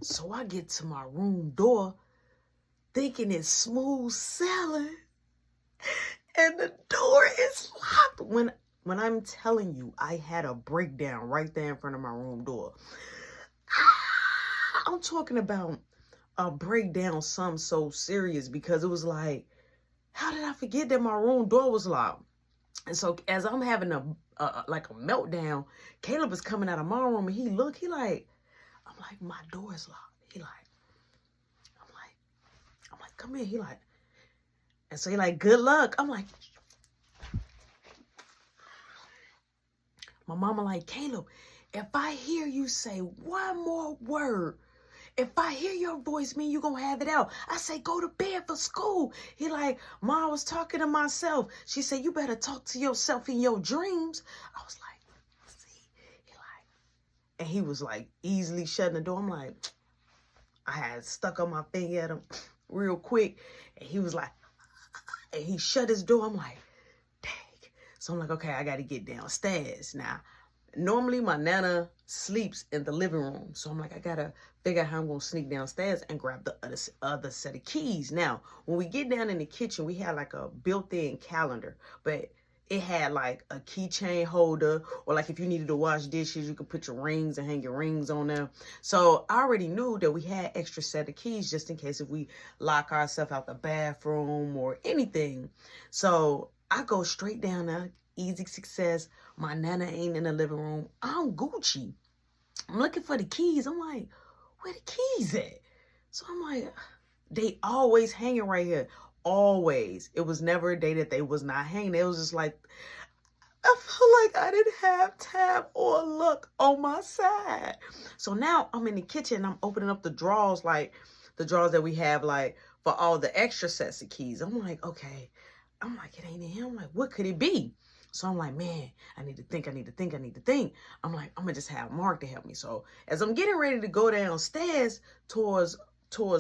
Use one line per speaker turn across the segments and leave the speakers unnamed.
So I get to my room door thinking it's smooth sailing, and the door is locked. When I'm telling you, I had a breakdown right there in front of my room door. I'm talking about a breakdown, something so serious, because it was like, how did I forget that my room door was locked? And so as I'm having a meltdown, Caleb is coming out of my room, and he like, I'm like, my door is locked. He like, I'm like, come in. He like, and so he like, good luck. I'm like, my mama like, Caleb, if I hear you say one more word, if I hear your voice, mean you gonna have it out. I say, go to bed for school. He like, Ma, I was talking to myself. She said, you better talk to yourself in your dreams. I was like, see, he like, and he was like easily shutting the door. I'm like, I had stuck on my finger at him real quick, and he was like, and he shut his door. I'm like, dang. So I'm like, okay, I got to get downstairs. Now, normally my Nana sleeps in the living room. So I'm like, I got to figure out how I'm going to sneak downstairs and grab the other set of keys. Now, when we get down in the kitchen, we had like a built-in calendar, but it had like a keychain holder, or like if you needed to wash dishes, you could put your rings and hang your rings on there. So I already knew that we had extra set of keys just in case if we lock ourselves out the bathroom or anything. So I go straight down there, easy success. My Nana ain't in the living room. I'm Gucci. I'm looking for the keys. I'm like, where the keys at? So I'm like, they always hanging right here. Always. It was never a day that they was not hanging. It was just like, I felt like I didn't have time or luck on my side. So now I'm in the kitchen and I'm opening up the drawers, like the drawers that we have like for all the extra sets of keys. I'm like, okay. I'm like, it ain't in here. I'm like, what could it be? So I'm like, man, I need to think. I'm like, I'm gonna just have Mark to help me. So as I'm getting ready to go downstairs towards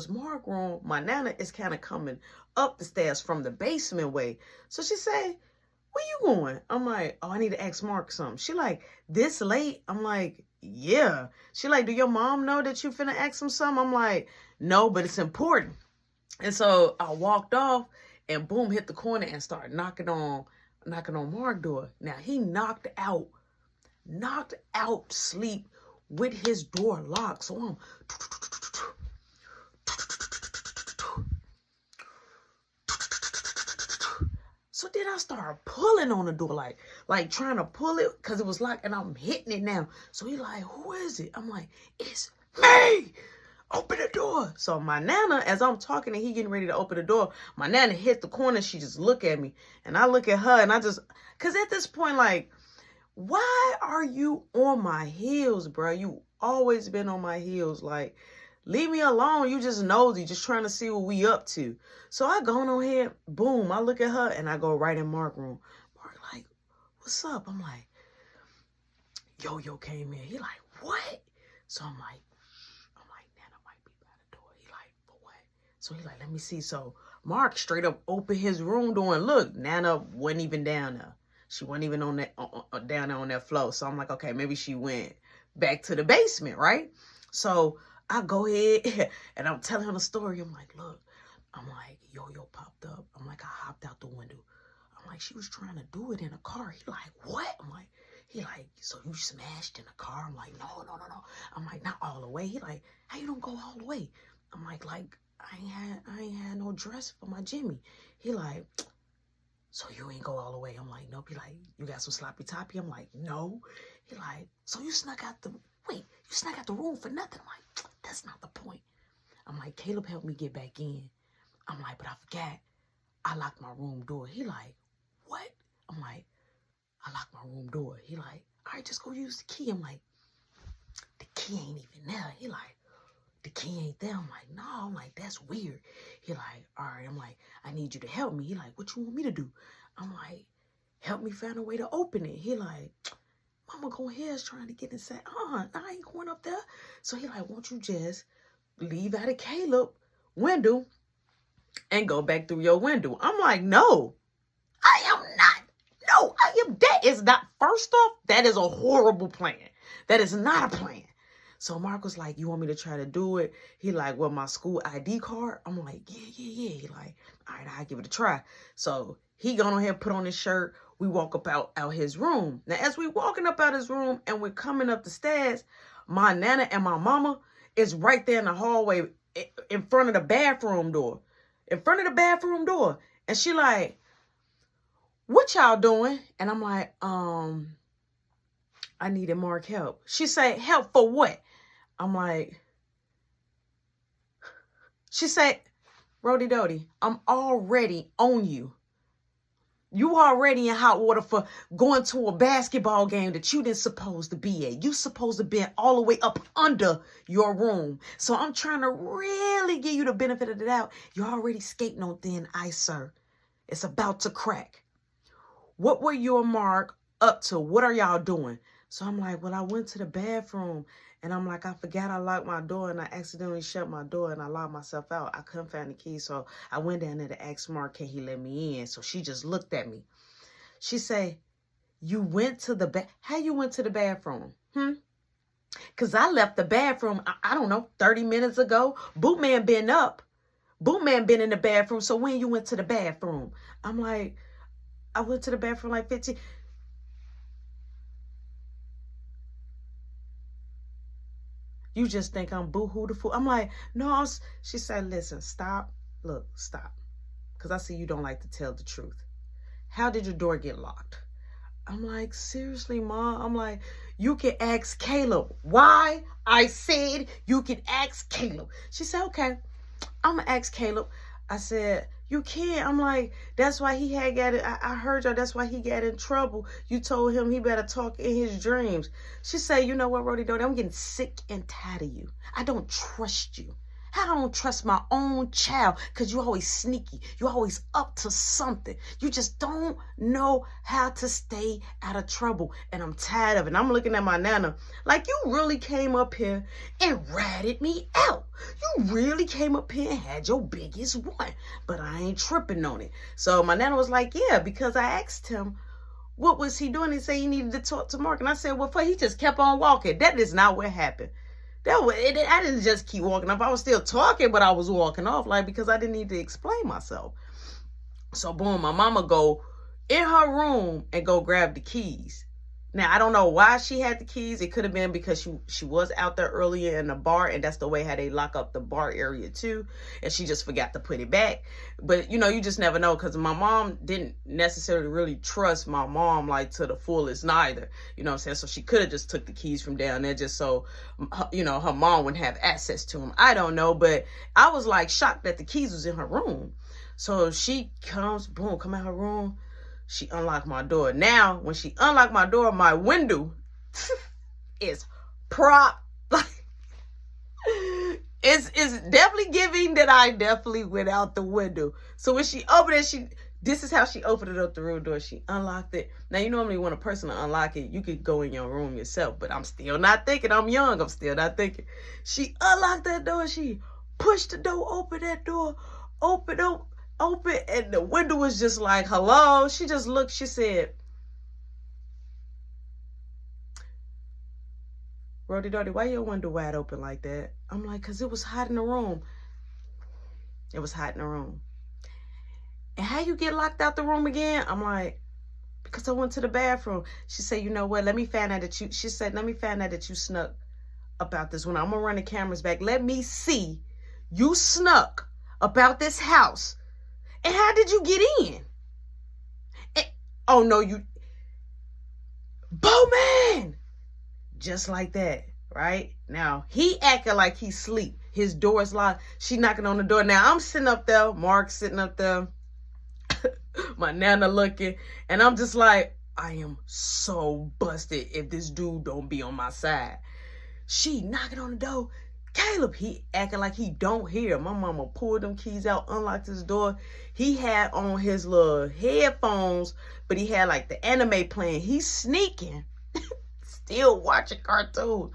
Mark's room, my Nana is kind of coming up the stairs from the basement way. So she say, where you going? I'm like, oh, I need to ask Mark something. She like, this late? I'm like, yeah. She like, do your mom know that you finna ask him something? I'm like, no, but it's important. And so I walked off and boom, hit the corner and started knocking on Mark's door. Now he knocked out sleep with his door locked. So I'm so then I started pulling on the door, like trying to pull it because it was locked, and I'm hitting it now. So he like, who is it? I'm like, it's me. Open the door. So my Nana, as I'm talking and he getting ready to open the door, my Nana hit the corner. She just look at me and I look at her and I just, because at this point, like, why are you on my heels, bro? You always been on my heels. Like, leave me alone. You just nosy, just trying to see what we up to. So I go on here, boom, I look at her and I go right in Mark's room. Mark like, what's up? I'm like, Yo came in. He like, what? So I'm like, Nana might be by the door. He like, for what? So he like, let me see. So Mark straight up opened his room door and look, Nana wasn't even down there. She wasn't even on that down there on that floor. So I'm like, okay, maybe she went back to the basement, right? So I go ahead and I'm telling him the story. I'm like, look, I'm like, yo popped up. I'm like, I hopped out the window. I'm like, she was trying to do it in a car. He like, what? I'm like, he like, so you smashed in a car? I'm like, no. I'm like, not all the way. He like, how you don't go all the way? I'm like, I ain't had no dress for my Jimmy. He like, so you ain't go all the way? I'm like, nope. He like, you got some sloppy toppy? I'm like, no. He like, so you snuck out the room for nothing? I'm like, that's not the point. I'm like, Caleb helped me get back in. I'm like, but I forgot. I locked my room door. He like, what? I'm like, I locked my room door. He like, all right, just go use the key. I'm like, the key ain't even there. He like, the key ain't there. I'm like, no. I'm like, that's weird. He like, all right. I'm like, I need you to help me. He like, what you want me to do? I'm like, help me find a way to open it. He like, Mama going here is trying to get inside. I ain't going up there. So he like, won't you just leave out of Caleb window and go back through your window? I'm like, no, I am not. No, that is not. First off, that is a horrible plan. That is not a plan. So Mark was like, you want me to try to do it? He like, well, my school ID card? I'm like, yeah. He like, all right, I'll give it a try. So he gone ahead, put on his shirt. We walk up out his room. Now, as we walking up out his room and we're coming up the stairs, my nana and my mama is right there in the hallway in front of the bathroom door. In front of the bathroom door. And she like, what y'all doing? And I'm like, I needed Mark help. She say, help for what? I'm like, she said, Rody Dody, I'm already on you. You already in hot water for going to a basketball game that you didn't supposed to be at. You supposed to be all the way up under your room. So I'm trying to really give you the benefit of the doubt. You're already skating on thin ice, sir. It's about to crack. What were you and Mark up to? What are y'all doing? So I'm like, well, I went to the bathroom and I'm like, I forgot I locked my door and I accidentally shut my door and I locked myself out. I couldn't find the key. So I went down there to ask Mark, can he let me in? So she just looked at me. She said, you went to the how you went to the bathroom? Because I left the bathroom, I don't know, 30 minutes ago. Bootman been up. Bootman been in the bathroom. So when you went to the bathroom? I'm like, I went to the bathroom like 15. You just think I'm boo-hoo the fool. I'm like, no. She said, listen, stop. Look, stop. Because I see you don't like to tell the truth. How did your door get locked? I'm like, seriously, Mom? I'm like, you can ask Caleb. Why? I said you can ask Caleb. She said, okay, I'm going to ask Caleb. I said, you can't. I'm like, that's why he had got it. I heard y'all. That's why he got in trouble. You told him he better talk in his dreams. She said, you know what, Rody Dody? I'm getting sick and tired of you. I don't trust you. I don't trust my own child because you're always sneaky. You're always up to something. You just don't know how to stay out of trouble. And I'm tired of it. And I'm looking at my nana like, you really came up here and ratted me out. You really came up here and had your biggest one. But I ain't tripping on it. So my nana was like, yeah, because I asked him, what was he doing? He said he needed to talk to Mark. And I said, well, he just kept on walking. That is not what happened. I didn't just keep walking off. I was still talking, but I was walking off because I didn't need to explain myself. So boom, my mama go in her room and go grab the keys. Now, I don't know why she had the keys. It could have been because she was out there earlier in the bar, and that's the way how they lock up the bar area too. And she just forgot to put it back. But, you just never know, because my mom didn't necessarily really trust my mom to the fullest neither. You know what I'm saying? So she could have just took the keys from down there just so, her mom wouldn't have access to them. I don't know, but I was shocked that the keys was in her room. So she comes, boom, come out her room. She unlocked my door. Now, when she unlocked my door, my window is propped. It's definitely giving that I definitely went out the window. So when she opened it, this is how she opened it up, the room door. She unlocked it. Now, normally when a person unlock it, you could go in your room yourself. But I'm still not thinking. I'm young. I'm still not thinking. She unlocked that door. She pushed the door open. That door open, and the window was just like, hello. She just looked. She said, Rody Dody, why your window wide open like that? I'm like, because it was hot in the room. It was hot in the room. And how you get locked out the room again? I'm like, because I went to the bathroom. She said, you know what? Let me find out that you snuck about this one. I'm going to run the cameras back. Let me see you snuck about this house. And how did you get in? Oh, no, Bowman! Just like that, right? Now, he acting like he sleep. His door is locked. She knocking on the door. Now, I'm sitting up there. Mark sitting up there. My nana looking. And I'm just like, I am so busted if this dude don't be on my side. She knocking on the door. Caleb, he acting like he don't hear. My mama pulled them keys out, unlocked his door. He had on his little headphones, but he had the anime playing. He's sneaking, still watching cartoons.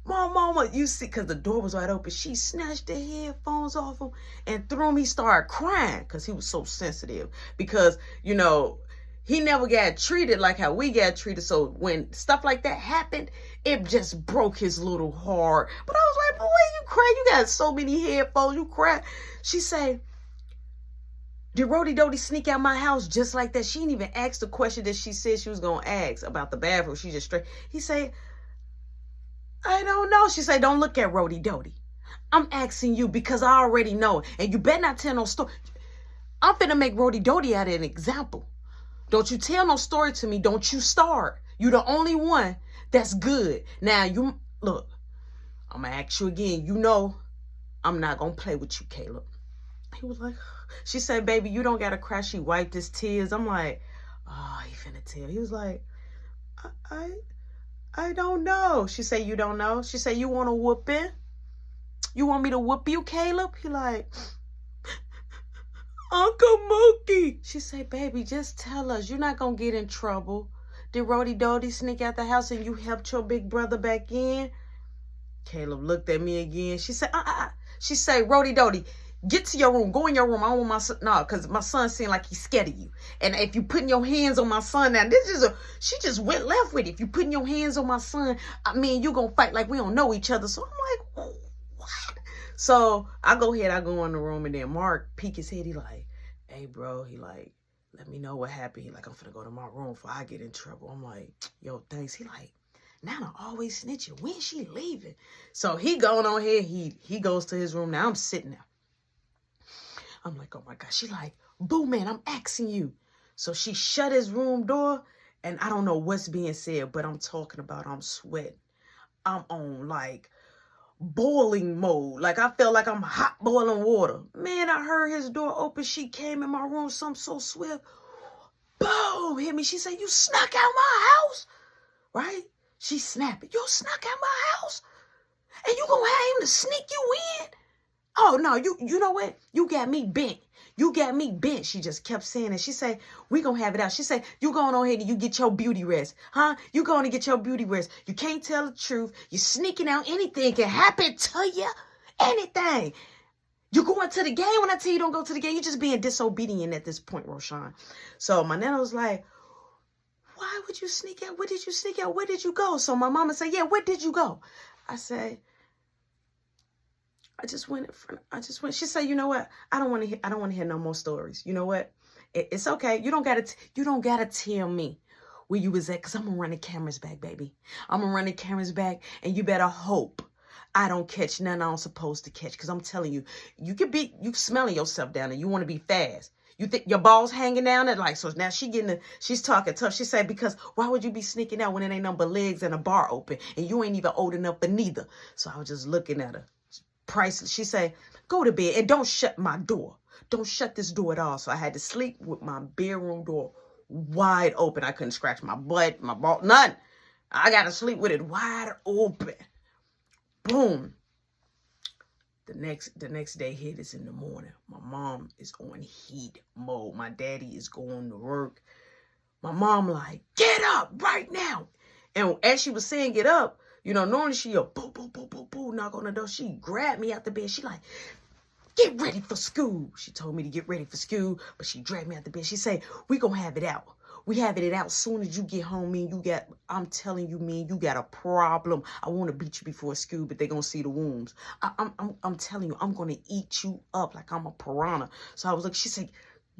Mama, you see, because the door was wide open, she snatched the headphones off him and threw him. He started crying because he was so sensitive. Because, he never got treated like how we got treated. So when stuff like that happened, it just broke his little heart. But I was like, boy, you cry. You got so many headphones. You cry. She say, did Rody Doty sneak out my house just like that? She didn't even ask the question that she said she was going to ask about the bathroom. She just straight. He said, I don't know. She said, don't look at Rody Doty. I'm asking you because I already know. And you better not tell no story. I'm finna make Rody Doty out of an example. Don't you tell no story to me. Don't you start. You the only one that's good. Now, you look, I'm going to ask you again. You know I'm not going to play with you, Caleb. He was like, she said, baby, you don't got to cry. She wiped his tears. I'm like, oh, he finna tell. He was like, I don't know. She said, you don't know? She said, you want a whooping? You want me to whoop you, Caleb? He like, Uncle Mookie. She said, baby, just tell us. You're not going to get in trouble. Did Rody Doty sneak out the house and you helped your big brother back in? Caleb looked at me again. She said, She said, Rody Doty, get to your room. Go in your room. I don't want my son. No, because my son seemed like he's scared of you. And if you putting your hands on my son now, she just went left with it. If you putting your hands on my son, I mean, you going to fight like we don't know each other. So I'm like, what? So I go in the room, and then Mark peek his head. He like, hey, bro. He like, let me know what happened. He like, I'm finna go to my room before I get in trouble. I'm like, yo, thanks. He like, Nana always snitching. When she leaving? So he going on here. He goes to his room. Now I'm sitting there. I'm like, oh my God. She like, boo, man, I'm asking you. So she shut his room door, and I don't know what's being said, but I'm talking about I'm sweating. I'm on like boiling mode. Like I felt like I'm hot boiling water. Man, I heard his door open. She came in my room, something so swift. Boom, hit me. She said, you snuck out my house, right? She snapping. You snuck out my house? And you gonna have him to sneak you in? Oh, no, you know what? You got me bent. You got me bent. She just kept saying it. She said, we going to have it out. She said, you going on ahead and you get your beauty rest. Huh? You going to get your beauty rest. You can't tell the truth. You're sneaking out. Anything can happen to you. Anything. You going to the game when I tell you don't go to the game. You're just being disobedient at this point, Roshan. So my nana was like, why would you sneak out? Where did you sneak out? Where did you go? So my mama said, yeah, where did you go? I said, I just went. She said, you know what? I don't want to hear no more stories. You know what? It's okay. You don't gotta tell me where you was at, because I'm gonna run the cameras back, baby. I'm gonna run the cameras back, and you better hope I don't catch nothing I'm supposed to catch. Because I'm telling you, you smelling yourself down there. You want to be fast. You think your balls hanging down there? Like, so now she's talking tough. She said, because why would you be sneaking out when it ain't nothing but legs and a bar open, and you ain't even old enough for neither? So I was just looking at her. Priceless. She said, go to bed and don't shut my door. Don't shut this door at all. So I had to sleep with my bedroom door wide open. I couldn't scratch my butt, my ball, none. I got to sleep with it wide open. Boom. The next day hit is in the morning. My mom is on heat mode. My daddy is going to work. My mom like, get up right now. And as she was saying get up, you know, normally she a boo, boo, boo, boo, boo, knock on the door. She grabbed me out the bed. She like, get ready for school. She told me to get ready for school, but she dragged me out the bed. She said, we gonna have it out. We having it out soon as you get home. I'm telling you, you got a problem. I want to beat you before school, but they gonna see the wounds. I'm telling you, I'm gonna eat you up like I'm a piranha. So I was like, she said,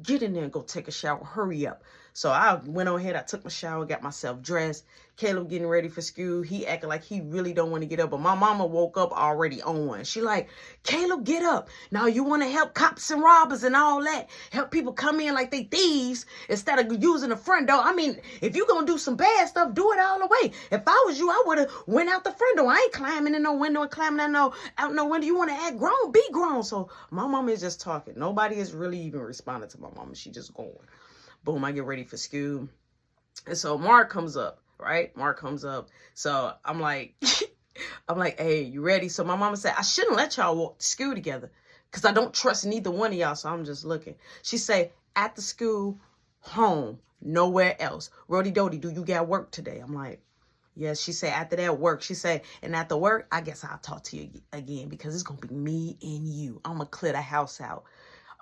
get in there and go take a shower. Hurry up. So I went on ahead. I took my shower, got myself dressed. Caleb getting ready for school. He acting like he really don't want to get up. But my mama woke up already on one. She like, Caleb, get up. Now you want to help cops and robbers and all that. Help people come in like they thieves instead of using the front door. I mean, if you going to do some bad stuff, do it all the way. If I was you, I would have went out the front door. I ain't climbing in no window and climbing out no window. You want to act grown? Be grown. So my mama is just talking. Nobody is really even responding to my mama. She just going. Boom, I get ready for school. And so Mark comes up, right? Mark comes up. So I'm like, hey, you ready? So my mama said, I shouldn't let y'all walk to school together because I don't trust neither one of y'all. So I'm just looking. She say, at the school, home, nowhere else. Rody Doty, do you got work today? I'm like, yes. She said, after that work. She said, and after work, I guess I'll talk to you again because it's going to be me and you. I'm going to clear the house out.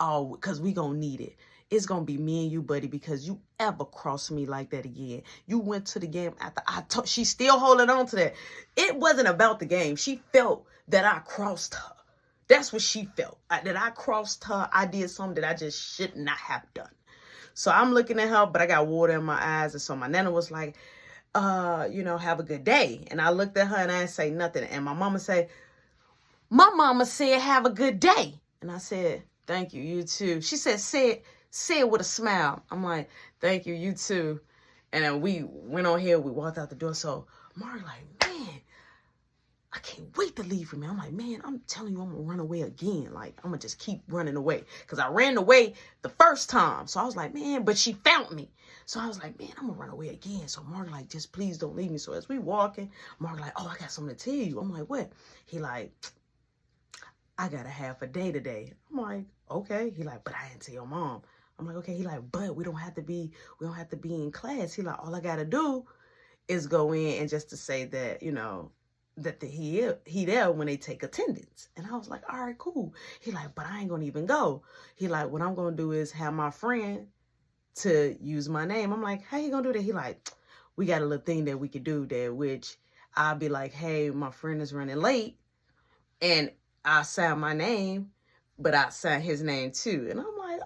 Oh, because we gonna need it. It's gonna be me and you, buddy, because you ever cross me like that again. You went to the game after I told. She's still holding on to that. It wasn't about the game. She felt that I crossed her. That's what she felt. That I crossed her. I did something that I just should not have done. So I'm looking at her, but I got water in my eyes. And so my nana was like, have a good day. And I looked at her and I didn't say nothing. And my mama said, have a good day. And I said, thank you, you too. She said, say it with a smile. I'm like, thank you, you too. And then we went on here. We walked out the door. So Mark like, man, I can't wait to leave from here. I'm like, man, I'm telling you, I'm going to run away again. Like, I'm going to just keep running away. Because I ran away the first time. So I was like, man, but she found me. So I was like, man, I'm going to run away again. So Mark like, just please don't leave me. So as we walking, Mark like, oh, I got something to tell you. I'm like, what? He like, I got a half a day today. I'm like, okay. He like, but I didn't tell your mom. I'm like, okay. He like, but we don't have to be in class. He like, all I got to do is go in and just to say that, that he there when they take attendance. And I was like, all right, cool. He like, but I ain't gonna even go. He like, what I'm gonna do is have my friend to use my name. I'm like, how you gonna do that? He like, we got a little thing that we could do there, which I'll be like, hey, my friend is running late, and I sign my name, but I sign his name too. And I'm like,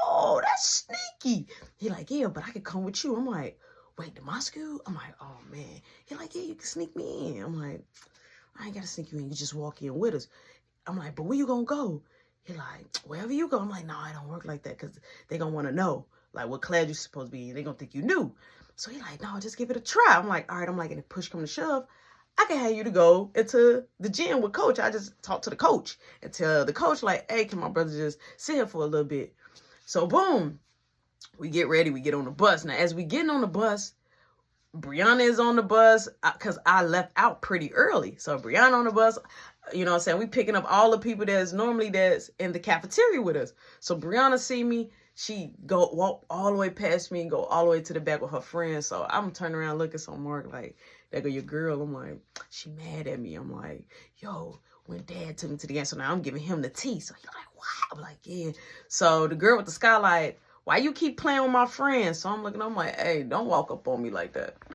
oh, that's sneaky. He like, yeah, but I could come with you. I'm like, wait, to my school? I'm like, oh, man. He like, yeah, you can sneak me in. I'm like, I ain't got to sneak you in. You just walk in with us. I'm like, but where you going to go? He like, wherever you go. I'm like, no, it don't work like that because they going to want to know, like, what class you supposed to be in. They going to think you knew. So he like, no, just give it a try. I'm like, all right. I'm like, and if push come to shove, I can have you to go into the gym with coach. I just talk to the coach and tell the coach, like, hey, can my brother just sit here for a little bit? So, boom. We get ready. We get on the bus. Now, as we getting on the bus, Brianna is on the bus because I left out pretty early. So Brianna on the bus, you know what I'm saying? We picking up all the people that's in the cafeteria with us. So Brianna see me. She walk all the way past me and go all the way to the back with her friends. So I'm turning around looking so Mark like, there go your girl. I'm like, she mad at me. I'm like, yo, when dad took me to the game. So now I'm giving him the tea. So he's like, what? I'm like, yeah. So the girl with the skylight, why you keep playing with my friends? So I'm looking, I'm like, hey, don't walk up on me like that.